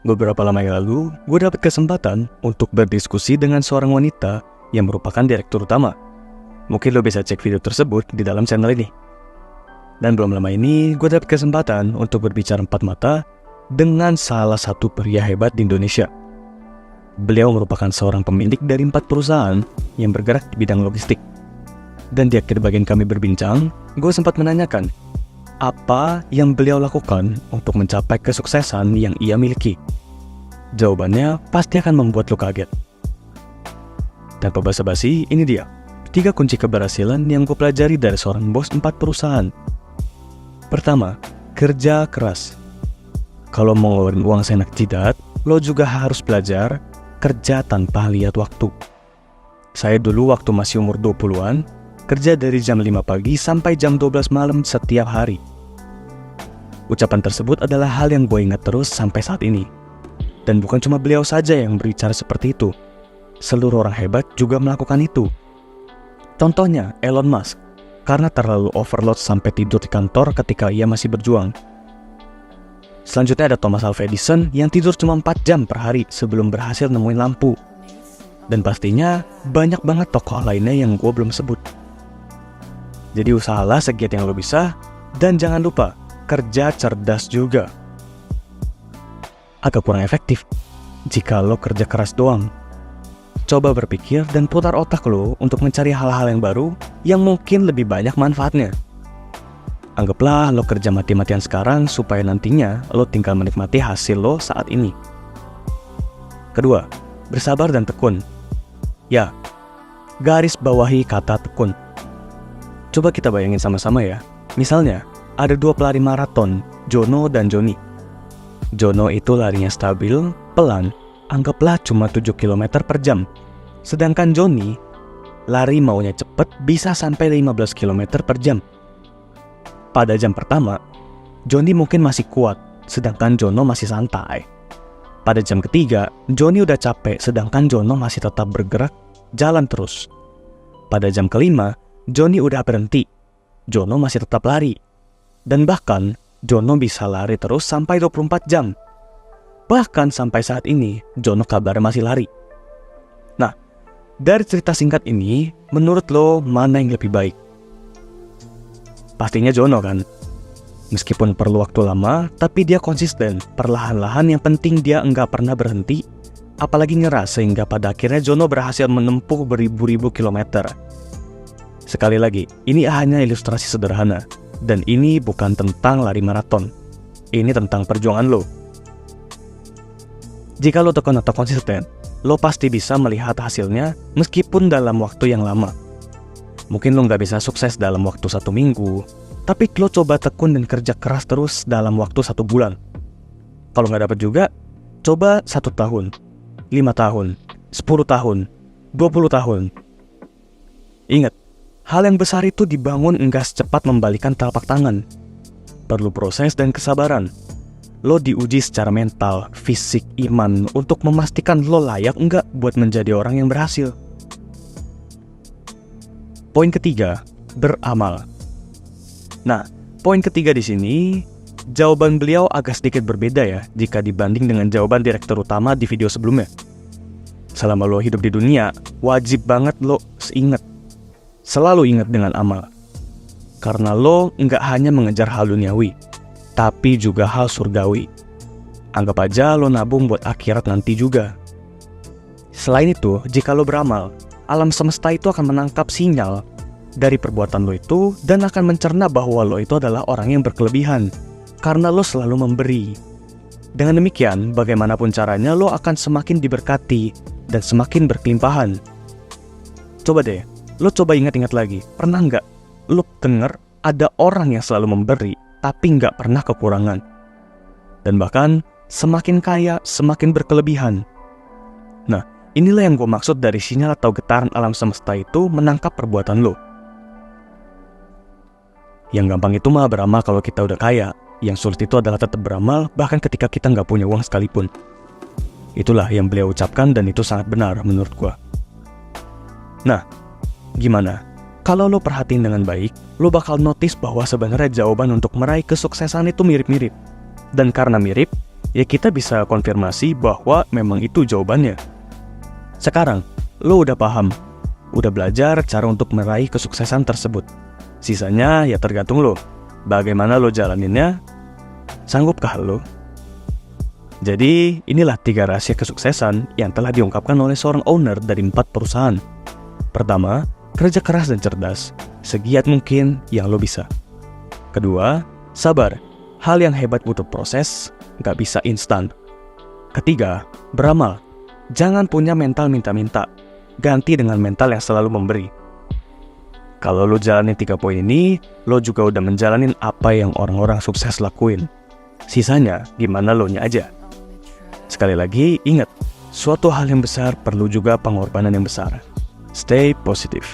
Beberapa lama yang lalu, gue dapat kesempatan untuk berdiskusi dengan seorang wanita yang merupakan direktur utama. Mungkin lo bisa cek video tersebut di dalam channel ini. Dan belum lama ini, gue dapat kesempatan untuk berbicara empat mata dengan salah satu pria hebat di Indonesia. Beliau merupakan seorang pemilik dari 4 perusahaan yang bergerak di bidang logistik. Dan di akhir bagian kami berbincang, gue sempat menanyakan apa yang beliau lakukan untuk mencapai kesuksesan yang ia miliki. Jawabannya pasti akan membuat lo kaget. Tanpa basa-basi, ini dia 3 kunci keberhasilan yang gue pelajari dari seorang bos 4 perusahaan. Pertama, kerja keras. Kalau mau ngeluarin uang seenak jidat, lo juga harus belajar kerja tanpa lihat waktu. Saya dulu waktu masih umur 20-an, kerja dari jam 5 pagi sampai jam 12 malam setiap hari. Ucapan tersebut adalah hal yang gue ingat terus sampai saat ini. Dan bukan cuma beliau saja yang berbicara seperti itu. Seluruh orang hebat juga melakukan itu. Contohnya Elon Musk, karena terlalu overload sampai tidur di kantor ketika ia masih berjuang. Selanjutnya ada Thomas Alva Edison yang tidur cuma 4 jam per hari sebelum berhasil nemuin lampu. Dan pastinya banyak banget tokoh lainnya yang gue belum sebut. Jadi usahalah segiat yang lo bisa, dan jangan lupa kerja cerdas juga. Agak kurang efektif jika lo kerja keras doang. Coba berpikir dan putar otak lo untuk mencari hal-hal yang baru yang mungkin lebih banyak manfaatnya. Anggaplah lo kerja mati-matian sekarang supaya nantinya lo tinggal menikmati hasil lo saat ini. Kedua, bersabar dan tekun. Ya, garis bawahi kata tekun. Coba kita bayangin sama-sama ya. Misalnya, ada 2 pelari maraton, Jono dan Joni. Jono itu larinya stabil, pelan, anggaplah cuma 7 km per jam. Sedangkan Joni, lari maunya cepet bisa sampai 15 km per jam. Pada jam pertama, Joni mungkin masih kuat, sedangkan Jono masih santai. Pada jam ketiga, Joni udah capek, sedangkan Jono masih tetap bergerak, jalan terus. Pada jam kelima, Joni udah berhenti, Jono masih tetap lari. Dan bahkan, Jono bisa lari terus sampai 24 jam. Bahkan sampai saat ini, Jono kabarnya masih lari. Nah, dari cerita singkat ini, menurut lo mana yang lebih baik? Pastinya Jono kan? Meskipun perlu waktu lama, tapi dia konsisten, perlahan-lahan yang penting dia enggak pernah berhenti, apalagi nyerah sehingga pada akhirnya Jono berhasil menempuh beribu-ribu kilometer. Sekali lagi, ini hanya ilustrasi sederhana, dan ini bukan tentang lari maraton. Ini tentang perjuangan lo. Jika lo tekun atau konsisten, lo pasti bisa melihat hasilnya meskipun dalam waktu yang lama. Mungkin lo nggak bisa sukses dalam waktu 1 minggu, tapi lo coba tekun dan kerja keras terus dalam waktu 1 bulan. Kalau nggak dapat juga, coba 1 tahun, 5 tahun, 10 tahun, 20 tahun. Ingat, hal yang besar itu dibangun enggak secepat membalikan telapak tangan. Perlu proses dan kesabaran. Lo diuji secara mental, fisik, iman untuk memastikan lo layak enggak buat menjadi orang yang berhasil. Poin ketiga, beramal. Nah, poin ketiga di sini, jawaban beliau agak sedikit berbeda ya jika dibanding dengan jawaban direktur utama di video sebelumnya. Selama lo hidup di dunia, wajib banget lo selalu ingat dengan amal. Karena lo nggak hanya mengejar hal duniawi, tapi juga hal surgawi. Anggap aja lo nabung buat akhirat nanti juga. Selain itu, jika lo beramal, alam semesta itu akan menangkap sinyal dari perbuatan lo itu dan akan mencerna bahwa lo itu adalah orang yang berkelebihan karena lo selalu memberi. Dengan demikian, bagaimanapun caranya lo akan semakin diberkati dan semakin berkelimpahan. Coba deh, lo coba ingat-ingat lagi, pernah nggak lo denger ada orang yang selalu memberi tapi nggak pernah kekurangan? Dan bahkan semakin kaya, semakin berkelebihan. Nah, inilah yang gue maksud dari sinyal atau getaran alam semesta itu menangkap perbuatan lo. Yang gampang itu mah beramal kalau kita udah kaya. Yang sulit itu adalah tetap beramal bahkan ketika kita nggak punya uang sekalipun. Itulah yang beliau ucapkan dan itu sangat benar menurut gue. Nah, gimana? Kalau lo perhatiin dengan baik, lo bakal notice bahwa sebenarnya jawaban untuk meraih kesuksesan itu mirip-mirip. Dan karena mirip, ya kita bisa konfirmasi bahwa memang itu jawabannya. Sekarang, lo udah paham, udah belajar cara untuk meraih kesuksesan tersebut. Sisanya ya tergantung lo. Bagaimana lo jalaninnya? Sanggupkah lo? Jadi, inilah 3 rahasia kesuksesan yang telah diungkapkan oleh seorang owner dari 4 perusahaan. Pertama, kerja keras dan cerdas, segiat mungkin yang lo bisa. Kedua, sabar. Hal yang hebat butuh proses, gak bisa instan. Ketiga, beramal. Jangan punya mental minta-minta, ganti dengan mental yang selalu memberi. Kalau lo jalanin 3 poin ini, lo juga udah menjalanin apa yang orang-orang sukses lakuin. Sisanya, gimana lo nya aja. Sekali lagi, ingat, suatu hal yang besar perlu juga pengorbanan yang besar. Stay positive.